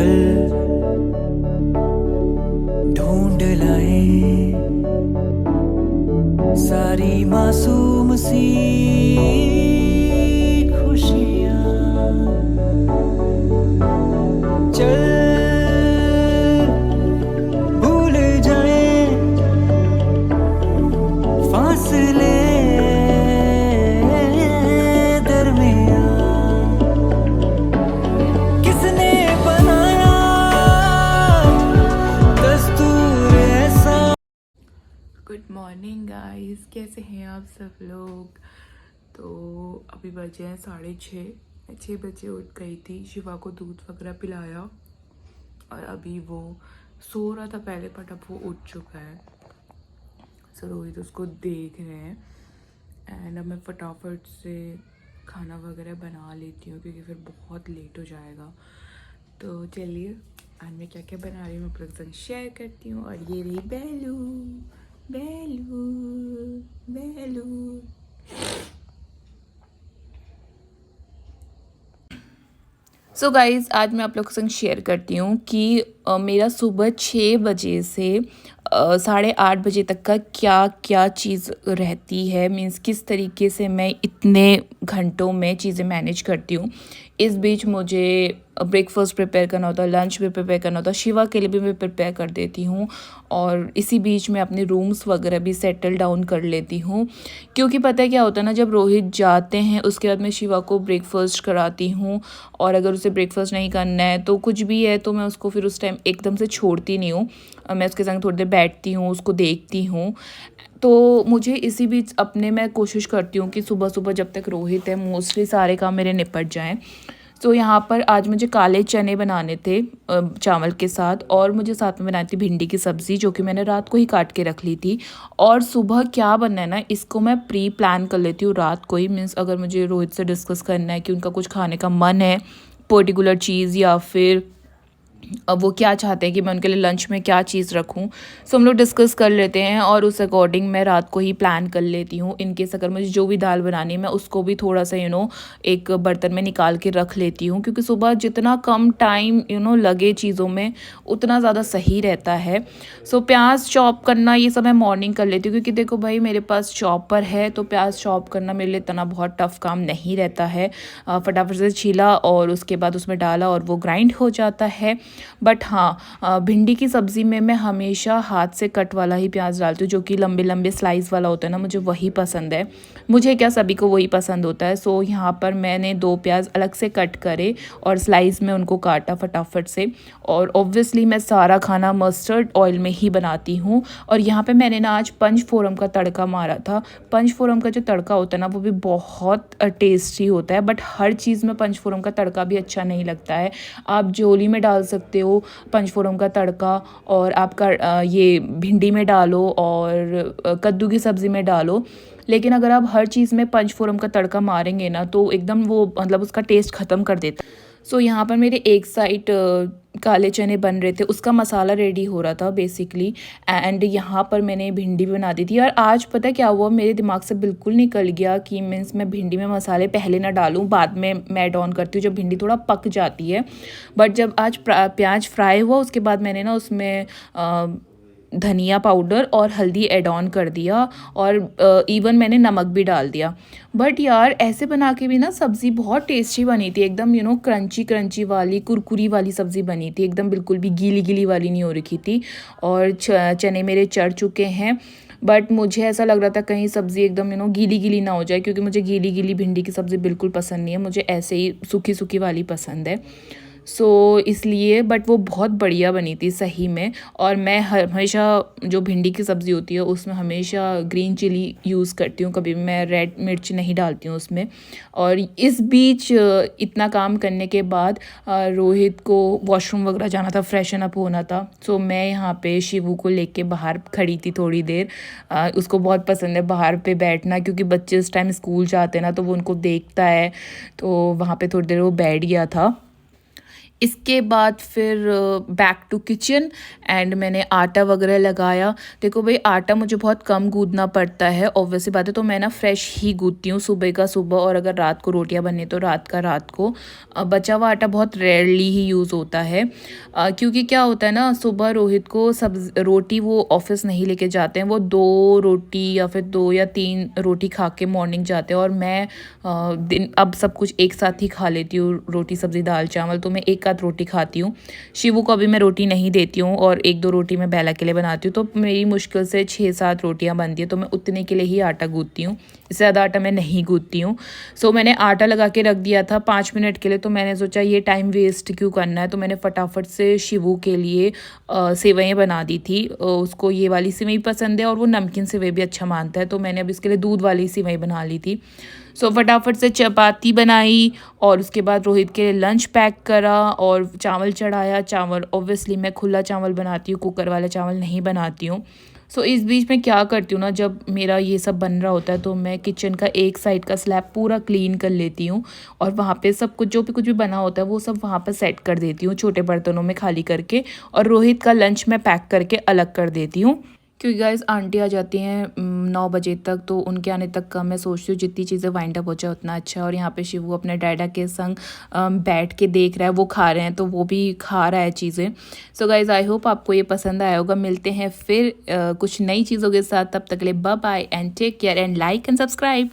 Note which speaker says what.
Speaker 1: चल ढूंढ लाए सारी मासूम सी खुशियाँ। चल भूल जाए फासले दरमियाँ। किसने बनाया दस्तूर ऐसा।
Speaker 2: गुड मॉर्निंग गाइस, कैसे हैं आप सब लोग। तो अभी बजे हैं 6:30। मैं 6 बजे उठ गई थी, शिवा को दूध वगैरह पिलाया और अभी वो सो रहा था पहले, बट अब वो उठ चुका है। सो रोहित उसको देख रहे हैं एंड अब मैं फटाफट से खाना वगैरह बना लेती हूँ क्योंकि फिर बहुत लेट हो जाएगा। तो चलिए आज मैं क्या क्या बना रही हूँ आप लोग संग शेयर करती हूँ। और ये रही बेलू बेलू बेलू। सो गाइज़ आज मैं आप लोगों के संग शेयर करती हूँ कि मेरा सुबह 6 बजे से 8:30 बजे तक का क्या क्या चीज़ रहती है, मीन्स किस तरीके से मैं इतने घंटों में चीज़ें मैनेज करती हूँ। इस बीच मुझे ब्रेकफास्ट प्रिपेयर करना होता है, लंच भी प्रिपेयर करना होता है, शिवा के लिए भी मैं प्रिपेयर कर देती हूँ और इसी बीच में अपने रूम्स वगैरह भी सेटल डाउन कर लेती हूँ। क्योंकि पता है क्या होता है ना, जब रोहित जाते हैं उसके बाद मैं शिवा को ब्रेकफास्ट कराती हूँ और अगर उसे ब्रेकफास्ट नहीं करना है तो कुछ भी है तो मैं उसको फिर उस टाइम एकदम से छोड़ती नहीं हूँ। मैं उसके संग थोड़ी देर बैठती हूँ, उसको देखती हूँ। तो मुझे इसी बीच अपने मैं कोशिश करती हूँ कि सुबह सुबह जब तक रोहित है मोस्टली सारे काम मेरे निपट जाएं। तो यहाँ पर आज मुझे काले चने बनाने थे चावल के साथ, और मुझे साथ में बनाई थी भिंडी की सब्ज़ी जो कि मैंने रात को ही काट के रख ली थी। और सुबह क्या बनना है ना, इसको मैं प्री प्लान कर लेती हूँ रात को ही। मीन्स अगर मुझे रोहित से डिस्कस करना है कि उनका कुछ खाने का मन है पर्टिकुलर चीज़, या फिर अब वो क्या चाहते हैं कि मैं उनके लिए लंच में क्या चीज़ रखूं, सो हम लोग डिस्कस कर लेते हैं और उस अकॉर्डिंग मैं रात को ही प्लान कर लेती हूँ। इनकेस अगर मुझे जो भी दाल बनानी है मैं उसको भी थोड़ा सा एक बर्तन में निकाल के रख लेती हूँ, क्योंकि सुबह जितना कम टाइम लगे चीज़ों में उतना ज़्यादा सही रहता है। सो प्याज चॉप करना ये सब मैं मॉर्निंग कर लेती हूँ, क्योंकि देखो भाई मेरे पास चॉपर है तो प्याज चॉप करना मेरे लिए इतना बहुत टफ काम नहीं रहता है। फटाफट से छीला और उसके बाद उसमें डाला और वो ग्राइंड हो जाता है। बट हाँ, भिंडी की सब्ज़ी में मैं हमेशा हाथ से कट वाला ही प्याज डालती हूँ, जो कि लंबे लंबे स्लाइस वाला होता है ना, मुझे वही पसंद है। मुझे क्या, सभी को वही पसंद होता है। सो यहाँ पर मैंने 2 प्याज अलग से कट करे और स्लाइस में उनको काटा फटाफट से। और ऑब्वियसली मैं सारा खाना मस्टर्ड ऑयल में ही बनाती हूँ। और यहाँ पे मैंने ना आज पंचफोरन का तड़का मारा था। पंचफोरन का जो तड़का होता है ना वो भी बहुत टेस्टी होता है, बट हर चीज़ में पंचफोरन का तड़का भी अच्छा नहीं लगता है। आप जोली में डाल सकते हो पंचफोरन का तड़का, और आपका ये भिंडी में डालो और कद्दू की सब्ज़ी में डालो। लेकिन अगर आप हर चीज़ में पंचफोरन का तड़का मारेंगे ना तो एकदम वो मतलब उसका टेस्ट ख़त्म कर देता है। सो यहाँ पर मेरे एक साइड काले चने बन रहे थे, उसका मसाला रेडी हो रहा था बेसिकली। एंड यहाँ पर मैंने भिंडी बना दी थी। और आज पता क्या हुआ, मेरे दिमाग से बिल्कुल निकल गया कि मीन्स मैं भिंडी में मसाले पहले ना डालूँ, बाद में मैं ऐड ऑन करती हूँ जब भिंडी थोड़ा पक जाती है। बट जब आज प्याज फ्राई हुआ उसके बाद मैंने ना उसमें धनिया पाउडर और हल्दी ऐड ऑन कर दिया, और इवन मैंने नमक भी डाल दिया। बट यार ऐसे बना के भी ना सब्ज़ी बहुत टेस्टी बनी थी, एकदम क्रंची क्रंची वाली कुरकुरी वाली सब्ज़ी बनी थी, एकदम बिल्कुल भी गीली गीली वाली नहीं हो रखी थी। और चने मेरे चढ़ चुके हैं। बट मुझे ऐसा लग रहा था कहीं सब्ज़ी एकदम गीली गीली ना हो जाए, क्योंकि मुझे गीली गीली भिंडी की सब्ज़ी बिल्कुल पसंद नहीं है, मुझे ऐसे ही सूखी सूखी वाली पसंद है। सो इसलिए बट वो बहुत बढ़िया बनी थी सही में। और मैं हमेशा जो भिंडी की सब्ज़ी होती है उसमें हमेशा ग्रीन चिली यूज़ करती हूँ, कभी मैं रेड मिर्च नहीं डालती हूँ उसमें। और इस बीच इतना काम करने के बाद रोहित को वॉशरूम वगैरह जाना था, फ्रेशन अप होना था। सो मैं यहाँ पे शिवू को लेके बाहर खड़ी थी थोड़ी देर। उसको बहुत पसंद है बाहर पे बैठना, क्योंकि बच्चे उस टाइम स्कूल जाते हैं ना तो वो उनको देखता है, तो वहाँ पे थोड़ी देर वो बैठ गया था। इसके बाद फिर बैक टू किचन एंड मैंने आटा वगैरह लगाया। देखो भाई, आटा मुझे बहुत कम गूँदना पड़ता है, ऑब्वियस सी बात है, तो मैं ना फ्रेश ही गूँथती हूँ, सुबह का सुबह, और अगर रात को रोटियां बननी तो रात का रात को। बचा हुआ आटा बहुत रेयरली ही यूज़ होता है, क्योंकि क्या होता है ना, सुबह रोहित को सब रोटी वो ऑफिस नहीं लेके जाते हैं, वो 2 रोटी या फिर 2 या 3 रोटी खा के मॉर्निंग जाते हैं, और मैं दिन अब सब कुछ एक साथ ही खा लेती हूँ, रोटी सब्ज़ी दाल चावल, तो मैं एक आध रोटी खाती हूँ। शिवू को अभी मैं रोटी नहीं देती हूँ, और 1-2 रोटी मैं बेला के लिए बनाती हूँ, तो मेरी मुश्किल से 6-7 रोटियाँ बनती हैं, तो मैं उतने के लिए ही आटा गूँथती हूँ, इससे ज़्यादा आटा मैं नहीं गूँथती हूँ। सो मैंने आटा लगा के रख दिया था 5 मिनट के लिए, तो मैंने सोचा ये टाइम वेस्ट क्यों करना है, तो मैंने फटाफट से शिवू के लिए सेवइयाँ बना दी थी। उसको ये वाली सेवई पसंद है और वो नमकीन सेवई भी अच्छा मानता है, तो मैंने अब इसके लिए दूध वाली सेवई बना ली थी। सो फटाफट से चपाती बनाई, और उसके बाद रोहित के लिए लंच पैक करा और चावल चढ़ाया। चावल ऑब्वियसली मैं खुला चावल बनाती हूँ, कुकर वाला चावल नहीं बनाती हूँ। सो इस बीच में क्या करती हूँ ना, जब मेरा ये सब बन रहा होता है तो मैं किचन का एक साइड का स्लैब पूरा क्लीन कर लेती हूँ, और वहाँ पे सब कुछ जो भी कुछ भी बना होता है वो सब वहाँ पर सेट कर देती हूँ छोटे बर्तनों में खाली करके, और रोहित का लंच मैं पैक करके अलग कर देती हूँ। क्योंकि गाइस आंटी आ जाती हैं 9 बजे तक, तो उनके आने तक का मैं सोचती हूँ जितनी चीज़ें वाइंड अप हो जाए उतना अच्छा है। और यहाँ पे शिवू अपने डैडा के संग बैठ के देख रहा है, वो खा रहे हैं तो वो भी खा रहा है चीज़ें। सो गाइस आई होप आपको ये पसंद आया होगा। मिलते हैं फिर कुछ नई चीज़ों के साथ, तब तक के लिए bye bye and take care and like and subscribe.